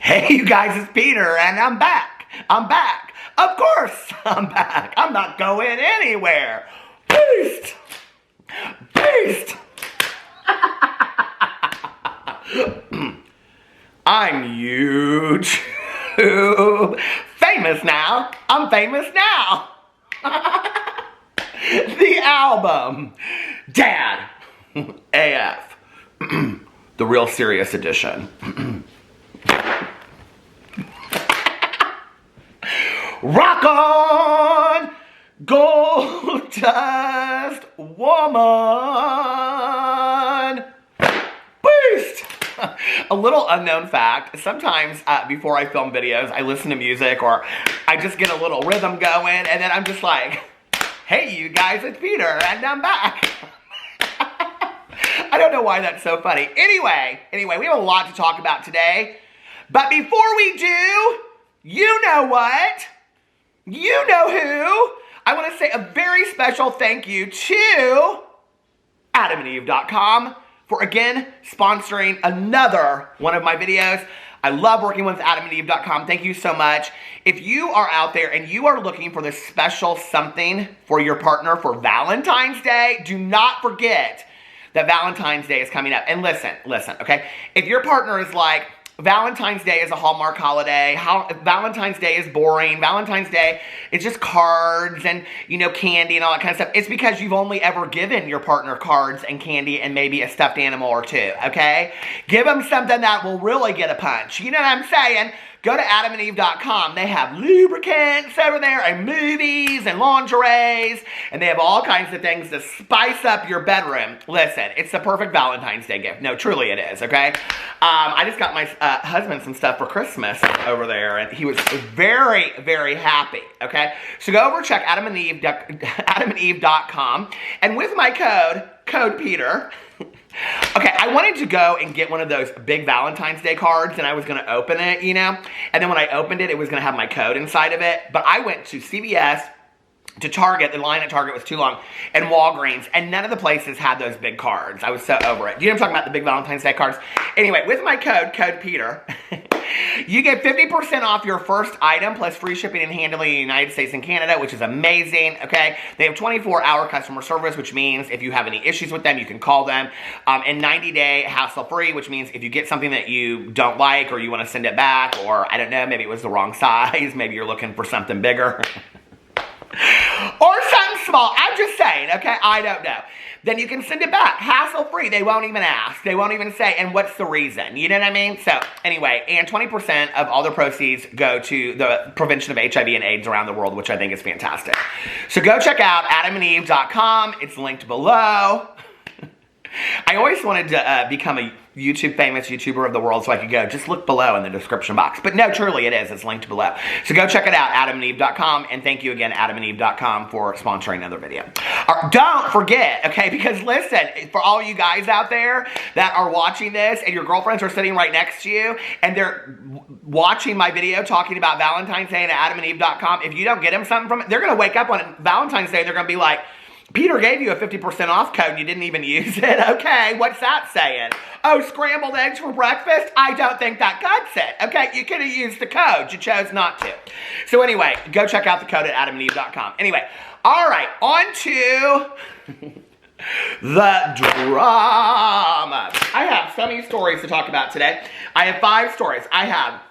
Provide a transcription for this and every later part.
Hey, you guys, it's Peter, and I'm back. I'm back. Of course, I'm back. I'm not going anywhere. Beast! Beast! I'm huge. Famous now. I'm famous now. The album. Dad. AF. The real serious edition. Rock on, gold dust woman. Beast. A little unknown fact, sometimes before I film videos, I listen to music or I just get a little rhythm going and then I'm just like, hey you guys, it's Peter and I'm back. I don't know why that's so funny. Anyway, we have a lot to talk about today. But before we do, you know what? You know who. I want to say a very special thank you to AdamandEve.com for, again, sponsoring another one of my videos. I love working with AdamandEve.com. Thank you so much. If you are out there and you are looking for this special something for your partner for Valentine's Day, do not forget that Valentine's Day is coming up. And listen, okay? If your partner is like, Valentine's Day is a Hallmark holiday. Valentine's Day is boring. Valentine's Day, it's just cards and, candy and all that kind of stuff. It's because you've only ever given your partner cards and candy and maybe a stuffed animal or two, okay? Give them something that will really get a punch. You know what I'm saying? Go to AdamandEve.com. They have lubricants over there and movies and lingeries. And they have all kinds of things to spice up your bedroom. Listen, it's the perfect Valentine's Day gift. No, truly it is, okay? I just got my husband some stuff for Christmas over there. And he was very, very happy, okay? So go over and check AdamandEve.com. And with my code Peter... Okay, I wanted to go and get one of those big Valentine's Day cards, and I was going to open it, And then when I opened it, it was going to have my code inside of it. But I went to CVS, to Target. The line at Target was too long, and Walgreens, and none of the places had those big cards. I was so over it. Do you know what I'm talking about, the big Valentine's Day cards? Anyway, with my code Peter, you get 50% off your first item, plus free shipping and handling in the United States and Canada, which is amazing, okay? They have 24-hour customer service, which means if you have any issues with them, you can call them. And 90-day hassle-free, which means if you get something that you don't like or you want to send it back, or I don't know, maybe it was the wrong size, maybe you're looking for something bigger. Or something small. I'm just saying, okay? I don't know. Then you can send it back. Hassle-free. They won't even ask. They won't even say, and what's the reason? You know what I mean? So, anyway, and 20% of all the proceeds go to the prevention of HIV and AIDS around the world, which I think is fantastic. So go check out AdamandEve.com. It's linked below. I always wanted to become a famous YouTuber of the world, so I could go, just look below in the description box. But no, truly it is. It's linked below. So go check it out, AdamandEve.com. And thank you again, AdamandEve.com, for sponsoring another video. Don't forget, okay, because listen, for all you guys out there that are watching this and your girlfriends are sitting right next to you and they're watching my video talking about Valentine's Day and AdamandEve.com, if you don't get them something from it, they're going to wake up on Valentine's Day and they're going to be like, Peter gave you a 50% off code and you didn't even use it. Okay, what's that saying? Oh, scrambled eggs for breakfast? I don't think that cuts it. Okay, you could have used the code. You chose not to. So anyway, go check out the code at AdamandEve.com. Anyway, all right, on to the drama. I have so many stories to talk about today. I have 5 stories. I have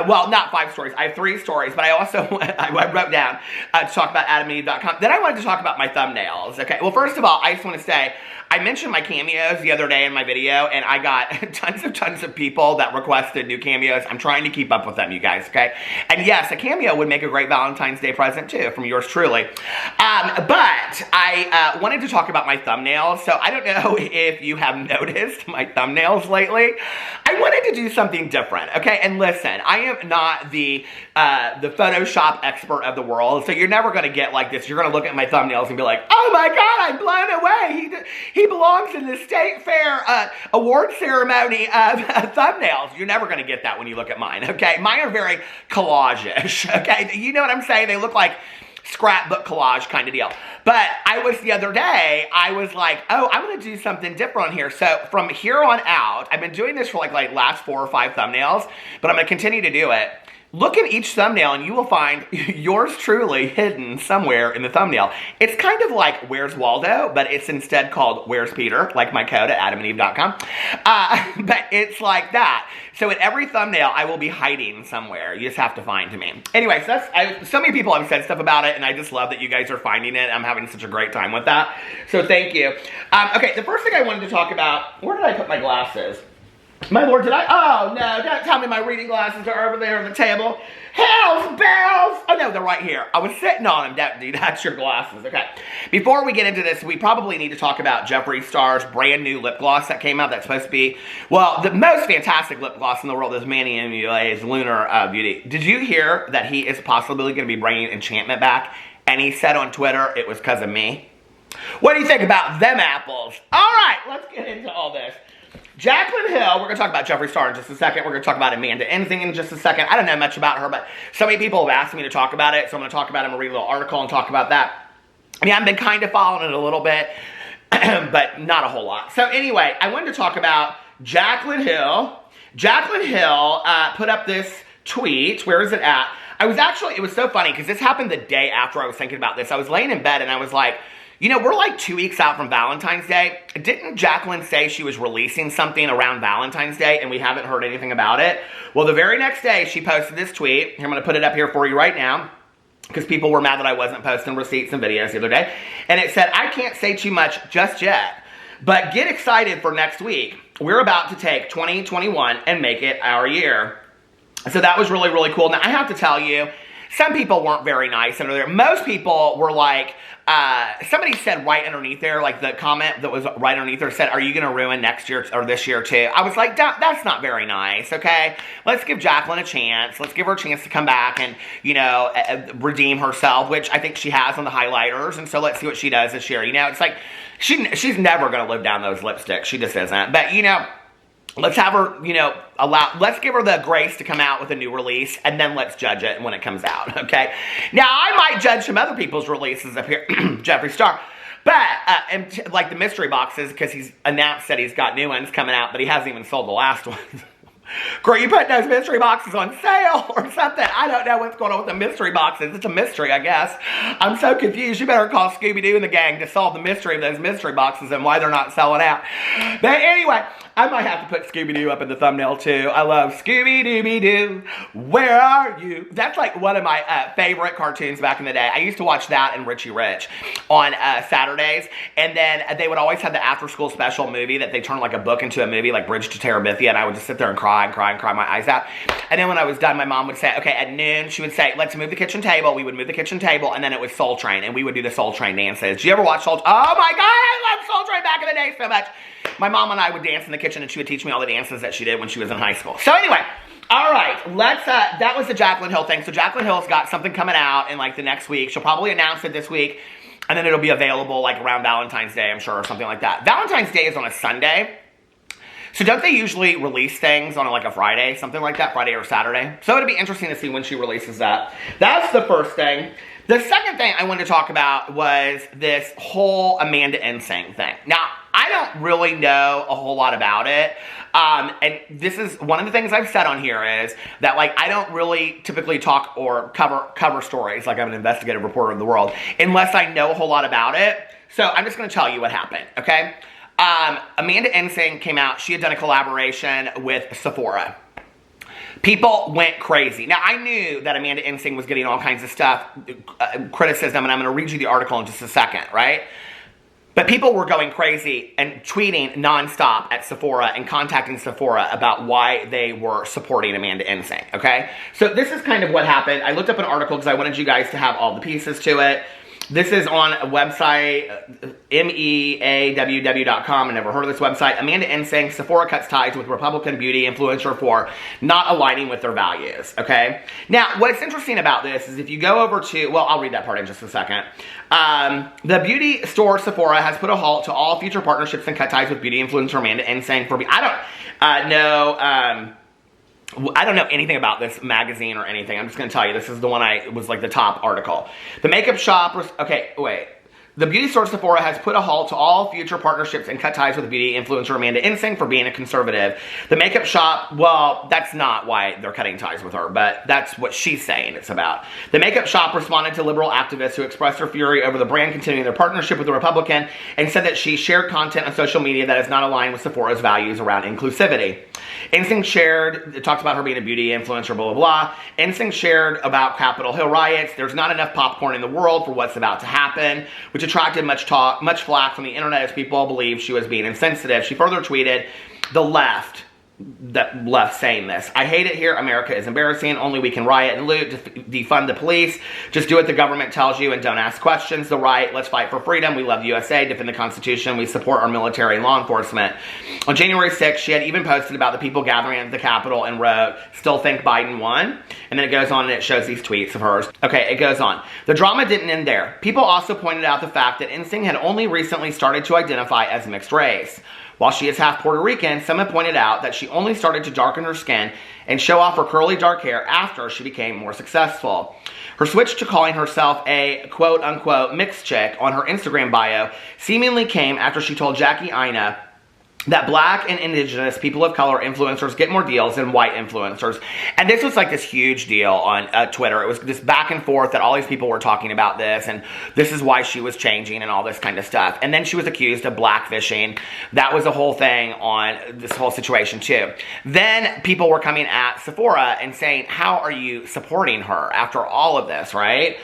well, not 5 stories. I have 3 stories, but I also I wrote down to talk about AdamandEve.com. Then I wanted to talk about my thumbnails. Okay, well, first of all, I just want to say I mentioned my cameos the other day in my video, and I got tons of people that requested new cameos. I'm trying to keep up with them, you guys, okay? And yes, a cameo would make a great Valentine's Day present, too, from yours truly. But I wanted to talk about my thumbnails, so I don't know if you have noticed my thumbnails lately. I wanted to do something different, okay? And listen, I am not the Photoshop expert of the world, so you're never going to get like this. You're going to look at my thumbnails and be like, oh my God, I'm blown away. He belongs in the State Fair award ceremony of thumbnails. You're never going to get that when you look at mine, okay? Mine are very collage-ish, okay? You know what I'm saying? They look like scrapbook collage kind of deal. But the other day, I was like, oh, I'm going to do something different on here. So from here on out, I've been doing this for like last 4 or 5 thumbnails, but I'm going to continue to do it. Look at each thumbnail and you will find yours truly hidden somewhere in the thumbnail. It's kind of like Where's Waldo, but it's instead called Where's Peter, like my code at adamandeve.com. But it's like that. So in every thumbnail, I will be hiding somewhere. You just have to find me. Anyway, so so many people have said stuff about it, and I just love that you guys are finding it. I'm having such a great time with that. So thank you. Okay, the first thing I wanted to talk about, where did I put my glasses? My lord, did I? Oh, no, don't tell me my reading glasses are over there on the table. Hells bells! Oh, no, they're right here. I was sitting on them, dude. That's your glasses. Okay. Before we get into this, we probably need to talk about Jeffree Star's brand new lip gloss that came out that's supposed to be, well, the most fantastic lip gloss in the world is Manny MUA's Lunar Beauty. Did you hear that he is possibly going to be bringing Enchantment back? And he said on Twitter it was because of me. What do you think about them apples? All right, let's get into all this. Jaclyn Hill, we're going to talk about Jeffree Star in just a second. We're going to talk about Amanda Ensing in just a second. I don't know much about her, but so many people have asked me to talk about it, so I'm going to talk about it. I'm going to read a little article and talk about that. I mean, I've been kind of following it a little bit, but not a whole lot. So anyway, I wanted to talk about Jaclyn Hill. Jaclyn Hill put up this tweet. Where is it at? It was so funny because this happened the day after I was thinking about this. I was laying in bed and I was like, you know, we're like 2 weeks out from Valentine's Day. Didn't Jaclyn say she was releasing something around Valentine's Day and we haven't heard anything about it? Well, the very next day, she posted this tweet. I'm going to put it up here for you right now because people were mad that I wasn't posting receipts and videos the other day. And it said, I can't say too much just yet, but get excited for next week. We're about to take 2021 and make it our year. So that was really, really cool. Now, I have to tell you, some people weren't very nice under there. Most people were like, somebody said right underneath there, like the comment that was right underneath there said, are you going to ruin next year or this year too? I was like, that's not very nice, okay? Let's give Jaclyn a chance. Let's give her a chance to come back and, you know, redeem herself, which I think she has on the highlighters. And so let's see what she does this year. You know, it's like, she's never going to live down those lipsticks. She just isn't. But, you know, let's have her, you know, let's give her the grace to come out with a new release, and then let's judge it when it comes out, okay? Now, I might judge some other people's releases up here, Jeffree Star, but, like the mystery boxes, because he's announced that he's got new ones coming out, but he hasn't even sold the last ones. Girl, you put those mystery boxes on sale or something. I don't know what's going on with the mystery boxes. It's a mystery, I guess. I'm so confused. You better call Scooby-Doo and the gang to solve the mystery of those mystery boxes and why they're not selling out. But anyway, I might have to put Scooby-Doo up in the thumbnail too. I love Scooby-Dooby-Doo, where are you? That's like one of my favorite cartoons back in the day. I used to watch that and Richie Rich on Saturdays. And then they would always have the after-school special movie that they turned like a book into a movie, like Bridge to Terabithia, and I would just sit there and cry my eyes out. And then when I was done, my mom would say, okay, at noon, she would say, let's move the kitchen table. We would move the kitchen table, and then it was Soul Train, and we would do the Soul Train dances. Did you ever watch Soul Train? Oh my God, I love Soul Train back in the day so much. My mom and I would dance in the kitchen, and she would teach me all the dances that she did when she was in high school. So anyway, all right, that was the Jaclyn Hill thing. So Jaclyn Hill's got something coming out in like the next week. She'll probably announce it this week, and then it'll be available like around Valentine's Day, I'm sure, or something like that. Valentine's Day is on a Sunday. So don't they usually release things on like a Friday, something like that, Friday or Saturday? So it'll be interesting to see when she releases that. That's the first thing. The second thing I wanted to talk about was this whole Amanda Ensing thing. Now, I don't really know a whole lot about it. And this is one of the things I've said on here is that like I don't really typically talk or cover stories like I'm an investigative reporter of the world unless I know a whole lot about it. So I'm just going to tell you what happened, okay? Amanda Ensing came out. She had done a collaboration with Sephora. People went crazy. Now, I knew that Amanda Ensing was getting all kinds of stuff, criticism, and I'm going to read you the article in just a second, right? But people were going crazy and tweeting nonstop at Sephora and contacting Sephora about why they were supporting Amanda Ensing, okay? So this is kind of what happened. I looked up an article because I wanted you guys to have all the pieces to it. This is on a website, meaww.com. I never heard of this website. Amanda Ensing, Sephora cuts ties with Republican beauty influencer for not aligning with their values, okay? Now, what's interesting about this is if you go over to, well, I'll read that part in just a second. The beauty store Sephora has put a halt to all future partnerships and cut ties with beauty influencer Amanda Ensing for, I don't know, I don't know anything about this magazine or anything. I'm just going to tell you, this is the one was like the top article. The makeup shop, okay, wait. The beauty store Sephora has put a halt to all future partnerships and cut ties with beauty influencer Amanda Insing for being a conservative. The makeup shop, well, that's not why they're cutting ties with her, but that's what she's saying it's about. The makeup shop responded to liberal activists who expressed their fury over the brand continuing their partnership with the Republican and said that she shared content on social media that is not aligned with Sephora's values around inclusivity. Insing shared, it talks about her being a beauty influencer, blah, blah, blah. Insing shared about Capitol Hill riots. There's not enough popcorn in the world for what's about to happen, which attracted much flack from the internet as people believed she was being insensitive. She further tweeted, the left saying this. I hate it here. America is embarrassing. Only we can riot and loot, defund the police. Just do what the government tells you and don't ask questions. The right, let's fight for freedom. We love the USA, defend the Constitution. We support our military and law enforcement. On January 6th, she had even posted about the people gathering at the Capitol and wrote, still think Biden won? And then it goes on and it shows these tweets of hers. Okay, it goes on. The drama didn't end there. People also pointed out the fact that Insing had only recently started to identify as mixed race. While she is half Puerto Rican, some have pointed out that she only started to darken her skin and show off her curly dark hair after she became more successful. Her switch to calling herself a quote-unquote mixed chick on her Instagram bio seemingly came after she told Jackie Ina that black and indigenous people of color influencers get more deals than white influencers. And this was like this huge deal on Twitter. It was this back and forth that all these people were talking about this, and this is why she was changing and all this kind of stuff. And then she was accused of blackfishing. That was the whole thing on this whole situation too. Then people were coming at Sephora and saying, how are you supporting her after all of this, right?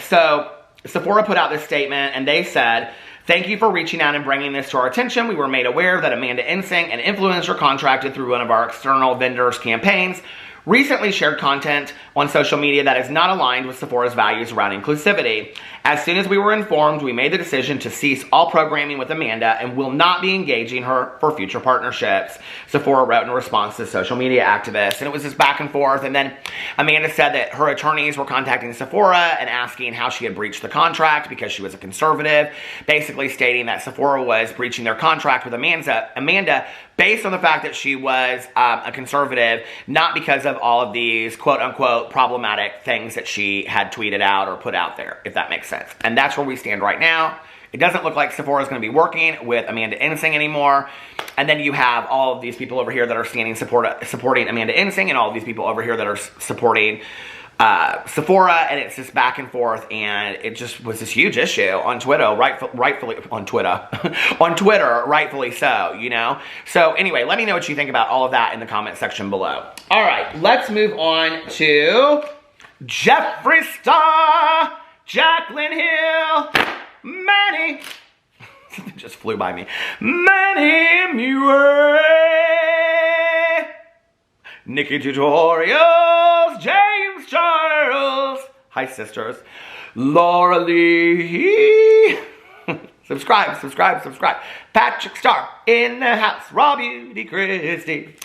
So Sephora put out this statement and they said, thank you for reaching out and bringing this to our attention. We were made aware that Amanda Insing, an influencer contracted through one of our external vendors' campaigns, recently shared content on social media that is not aligned with Sephora's values around inclusivity. As soon as we were informed, we made the decision to cease all programming with Amanda and will not be engaging her for future partnerships, Sephora wrote in response to social media activists. And it was this back and forth, and then Amanda said that her attorneys were contacting Sephora and asking how she had breached the contract because she was a conservative, basically stating that Sephora was breaching their contract with Amanda based on the fact that she was a conservative, not because of all of these quote-unquote problematic things that she had tweeted out or put out there, if that makes sense. And that's where we stand right now. It doesn't look like Sephora is going to be working with Amanda Insing anymore. And then you have all of these people over here that are supporting Amanda Insing, and all of these people over here that are supporting Sephora, and it's just back and forth, and it just was this huge issue on Twitter, rightfully so, you know? So anyway, let me know what you think about all of that in the comment section below. All right, let's move on to Jeffree Star, Jaclyn Hill, Manny, it just flew by me, Manny Murray, Nikki Tutorials, James Charles, hi sisters, Laura Lee, subscribe, Patrick Star, in the house, Raw Beauty Christie.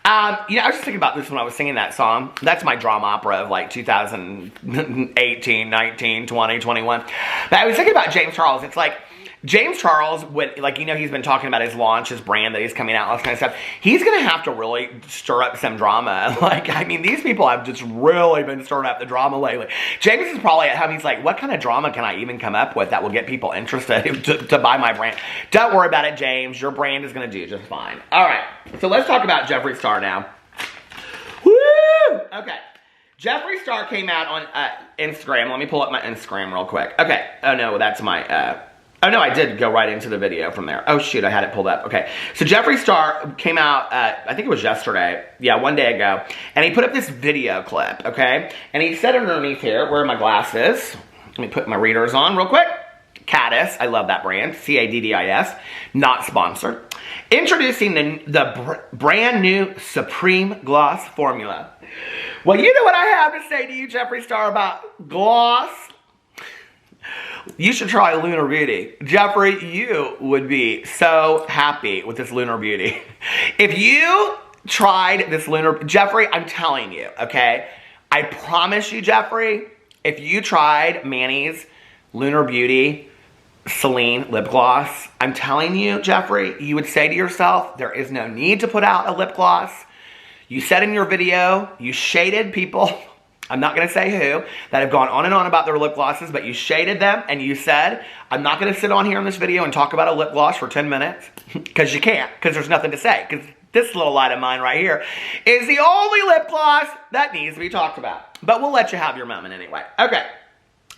You know, I was just thinking about this when I was singing that song. That's my drama opera of like 2018, 19, 20, 21. But I was thinking about James Charles. It's like, James Charles, like, you know, he's been talking about his launch, his brand that he's coming out, all this kind of stuff. He's going to have to really stir up some drama. Like, I mean, these people have just really been stirring up the drama lately. James is probably at home. He's like, what kind of drama can I even come up with that will get people interested to buy my brand? Don't worry about it, James. Your brand is going to do just fine. All right. So let's talk about Jeffree Star now. Woo! Okay. Jeffree Star came out on Instagram. Let me pull up my Instagram real quick. Okay. Oh, no, that's my... Oh, no, I did go right into the video from there. Oh, shoot, I had it pulled up. Okay, so Jeffree Star came out, I think it was yesterday. Yeah, one day ago. And he put up this video clip, okay? And he said underneath here, where are my glasses? Let me put my readers on real quick. Caddis, I love that brand. C-A-D-D-I-S, not sponsored. Introducing the brand new Supreme Gloss Formula. Well, you know what I have to say to you, Jeffree Star, about gloss? You should try Lunar Beauty. Jeffree, you would be so happy with this Lunar Beauty. If you tried this Jeffree, I'm telling you, okay? I promise you, Jeffree, if you tried Manny's Lunar Beauty Celine lip gloss, I'm telling you, Jeffree, you would say to yourself, there is no need to put out a lip gloss. You said in your video, you shaded people, I'm not going to say who, that have gone on and on about their lip glosses, but you shaded them and you said, I'm not going to sit on here in this video and talk about a lip gloss for 10 minutes. Because you can't, because there's nothing to say. Because this little light of mine right here is the only lip gloss that needs to be talked about. But we'll let you have your moment anyway. Okay,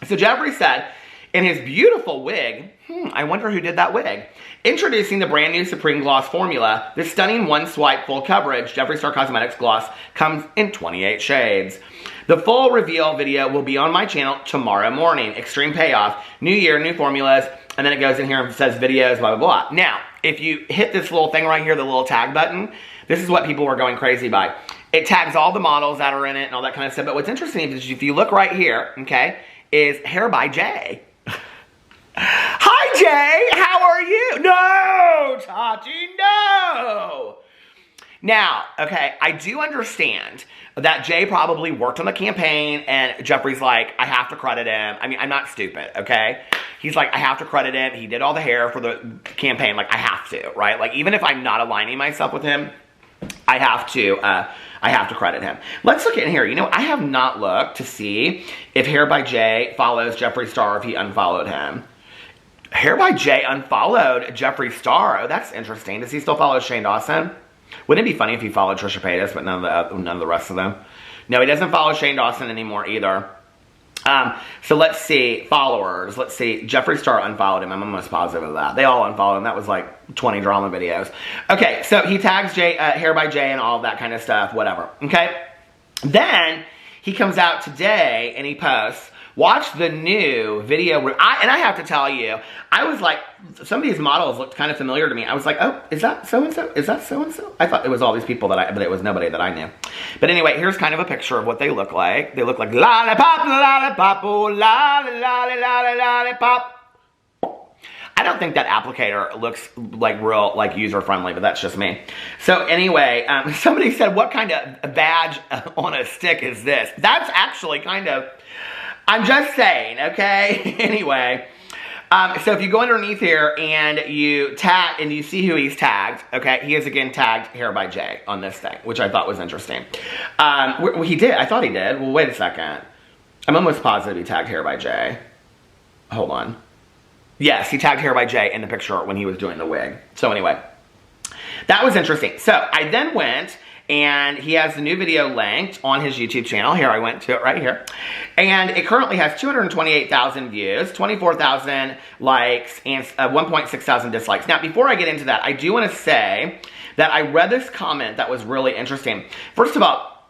so Jeffree said, in his beautiful wig, I wonder who did that wig. Introducing the brand new Supreme Gloss formula, this stunning one-swipe full coverage Jeffree Star Cosmetics gloss comes in 28 shades. The full reveal video will be on my channel tomorrow morning. Extreme payoff, new year, new formulas, and then it goes in here and says videos, blah, blah, blah. Now, if you hit this little thing right here, the little tag button, this is what people were going crazy by. It tags all the models that are in it and all that kind of stuff. But what's interesting is if you look right here, okay, is Hair by Jay. Hi, Jay. How are you? No, Tati, no. Now, okay, I do understand that Jay probably worked on the campaign and Jeffree's like, I have to credit him. I mean, I'm not stupid, okay? He's like, I have to credit him. He did all the hair for the campaign. Like, I have to, right? Like, even if I'm not aligning myself with him, I have to credit him. Let's look in here. You know, I have not looked to see if Hair by Jay follows Jeffree Star, if he unfollowed him. Hair by Jay unfollowed Jeffree Star. Oh, that's interesting. Does he still follow Shane Dawson? Wouldn't it be funny if he followed Trisha Paytas, but none of the rest of them? No, he doesn't follow Shane Dawson anymore either. So let's see. Followers. Let's see. Jeffree Star unfollowed him. I'm almost positive of that. They all unfollowed him. That was like 20 drama videos. Okay, so he tags Jay, Hair by Jay and all of that kind of stuff. Whatever. Okay? Then he comes out today and he posts, watch the new video. And I have to tell you, I was like, some of these models looked kind of familiar to me. I was like, oh, is that so-and-so? Is that so-and-so? I thought it was all these people but it was nobody that I knew. But anyway, here's kind of a picture of what they look like. They look like lollipop, oh, lollipop. I don't think that applicator looks like real, like user-friendly, but that's just me. So anyway, somebody said, what kind of badge on a stick is this? That's actually kind of, I'm just saying, okay? Anyway, so if you go underneath here and you tag, and you see who he's tagged, okay? He is again tagged Hair by Jay on this thing, which I thought was interesting. He did, I thought he did. Well, wait a second. I'm almost positive he tagged Hair by Jay. Hold on. Yes, he tagged Hair by Jay in the picture when he was doing the wig. So anyway, that was interesting. So I then went, and he has the new video linked on his YouTube channel. Here, I went to it right here. And it currently has 228,000 views, 24,000 likes, and 1.6 thousand dislikes. Now, before I get into that, I do want to say that I read this comment that was really interesting. First of all,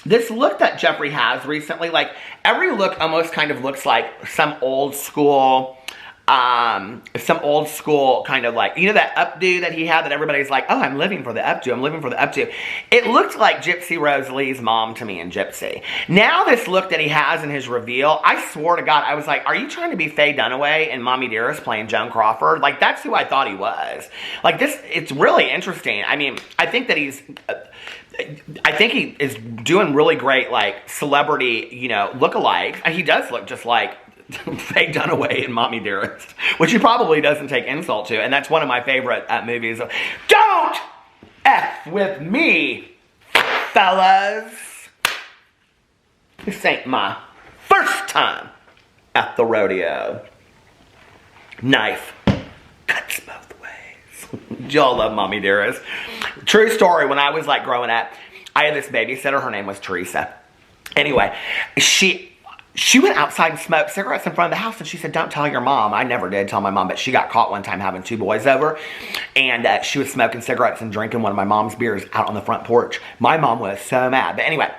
this look that Jeffree has recently, like, every look almost kind of looks like some old school kind of like, you know, that updo that he had that everybody's like, oh, I'm living for the updo, I'm living for the updo. It looked like Gypsy Rose Lee's mom to me in Gypsy. Now this look that he has in his reveal, I swore to God, I was like, are you trying to be Faye Dunaway and Mommy Dearest playing Joan Crawford? Like, that's who I thought he was. Like, this, it's really interesting. I mean, I think that he is doing really great, like, celebrity, you know, lookalikes. And he does look just like Faye Dunaway and Mommy Dearest, which he probably doesn't take insult to, and that's one of my favorite movies. Don't F with me, fellas. This ain't my first time at the rodeo. Knife cuts both ways. Y'all love Mommy Dearest. True story, when I was like growing up, I had this babysitter, her name was Teresa. Anyway, she went outside and smoked cigarettes in front of the house, and she said, don't tell your mom. I never did tell my mom, but she got caught one time having two boys over, and she was smoking cigarettes and drinking one of my mom's beers out on the front porch. My mom was so mad. But anyway,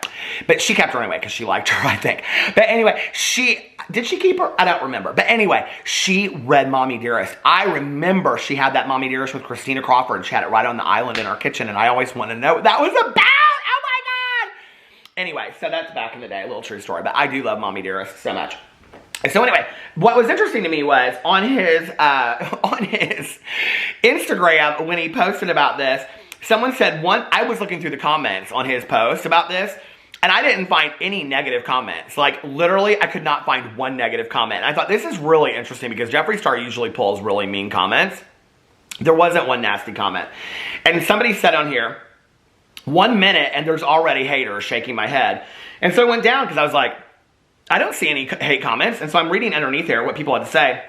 but she kept her anyway because she liked her, I think. But anyway, did she keep her? I don't remember. But anyway, she read Mommy Dearest. I remember she had that Mommy Dearest with Christina Crawford. She had it right on the island in our kitchen, and I always wanted to know what that was about. Anyway, so that's back in the day, a little true story, but I do love Mommy Dearest so much. So anyway, what was interesting to me was on his Instagram, when he posted about this, someone said I was looking through the comments on his post about this, and I didn't find any negative comments. Like, literally, I could not find one negative comment. I thought, this is really interesting because Jeffree Star usually pulls really mean comments. There wasn't one nasty comment. And somebody said on here, 1 minute and there's already haters shaking my head. And so I went down because I was like, I don't see any hate comments. And so I'm reading underneath there what people had to say.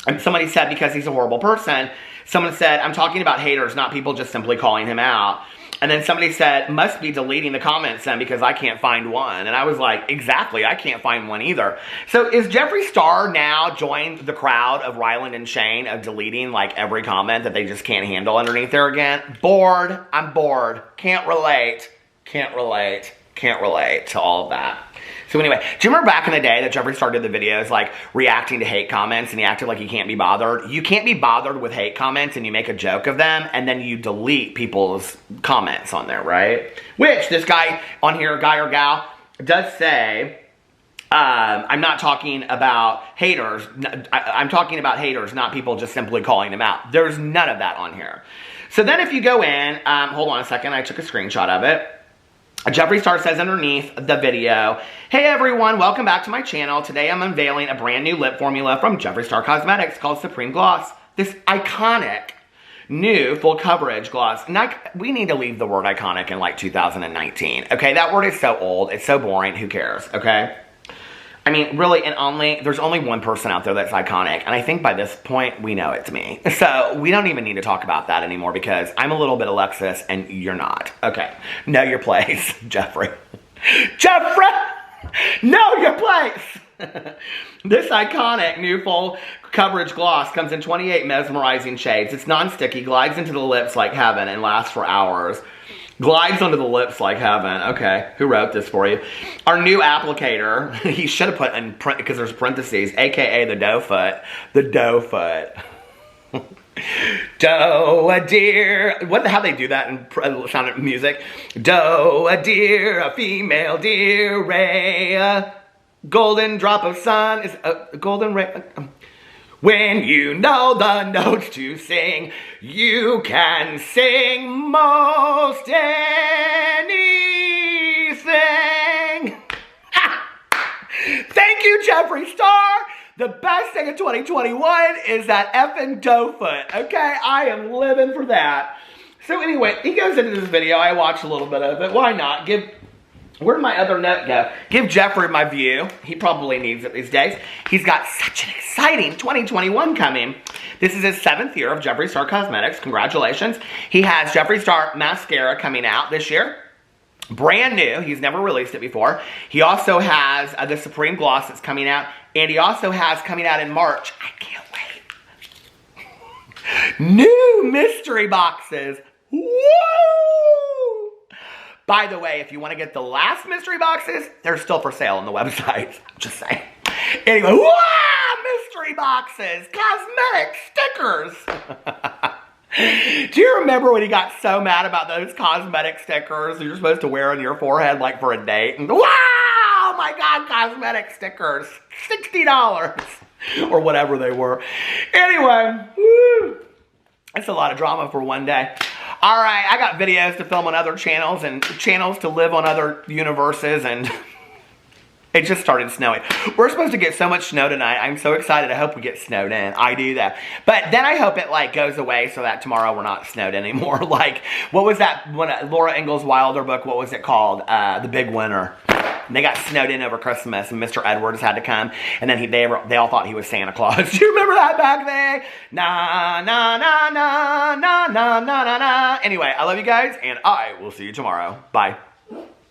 And somebody said, because he's a horrible person. Someone said, I'm talking about haters, not people just simply calling him out. And then somebody said, must be deleting the comments then because I can't find one. And I was like, exactly, I can't find one either. So is Jeffree Star now joined the crowd of Ryland and Shane of deleting like every comment that they just can't handle underneath there again? Bored. I'm bored. Can't relate. Can't relate. Can't relate to all of that. So anyway, do you remember back in the day that Jeffree Star did the videos like reacting to hate comments and he acted like he can't be bothered? You can't be bothered with hate comments and you make a joke of them and then you delete people's comments on there, right? Which this guy on here, guy or gal, does say, I'm not talking about haters. I'm talking about haters, not people just simply calling them out. There's none of that on here. So then if you go in, hold on a second, I took a screenshot of it. Jeffree Star says underneath the video, hey everyone, welcome back to my channel. Today I'm unveiling a brand new lip formula from Jeffree Star Cosmetics called Supreme Gloss. This iconic new full coverage gloss. And we need to leave the word iconic in like 2019. Okay, that word is so old. It's so boring. Who cares? Okay. I mean, really, there's only one person out there that's iconic, and I think by this point, we know it's me. So, we don't even need to talk about that anymore, because I'm a little bit Alexis, and you're not. Okay. Know your place, Jeffree. Jeffree! Know your place! This iconic new full coverage gloss comes in 28 mesmerizing shades. It's non-sticky, glides into the lips like heaven, and lasts for hours. Glides onto the lips like heaven. Okay, who wrote this for you? Our new applicator, he should have put in print, because there's parentheses, aka the doe foot. The doe foot. Doe, a deer. How they do that in sound of music? Doe, a deer, a female deer, ray, a golden drop of sun is a golden ray. When you know the notes to sing, you can sing most anything. Thank you, Jeffree Star. The best thing of 2021 is that effing doe foot. Okay, I am living for that. So anyway, he goes into this video. I watched a little bit of it. Why not? Where'd my other note go? Give Jeffree my view. He probably needs it these days. He's got such an exciting 2021 coming. This is his 7th year of Jeffree Star Cosmetics. Congratulations. He has Jeffree Star Mascara coming out this year. Brand new. He's never released it before. He also has the Supreme Gloss that's coming out. And he also has coming out in March. I can't wait. New mystery boxes. Woo! By the way, if you want to get the last mystery boxes, they're still for sale on the website. Just saying. Anyway, mystery boxes, cosmetic stickers. Do you remember when he got so mad about those cosmetic stickers you're supposed to wear on your forehead like for a date? And wow, my God, cosmetic stickers, $60 or whatever they were. Anyway, woo, that's a lot of drama for one day. All right, I got videos to film on other channels and channels to live on other universes, and it just started snowing. We're supposed to get so much snow tonight. I'm so excited. I hope we get snowed in. I do that. But then I hope it like goes away so that tomorrow we're not snowed anymore. Like, what was that one, Laura Ingalls Wilder book? What was it called? The Big Winter. And they got snowed in over Christmas, and Mr. Edwards had to come, and then they all thought he was Santa Claus. Do you remember that back there? Na na na na na na na na na. Anyway, I love you guys, and I will see you tomorrow. Bye.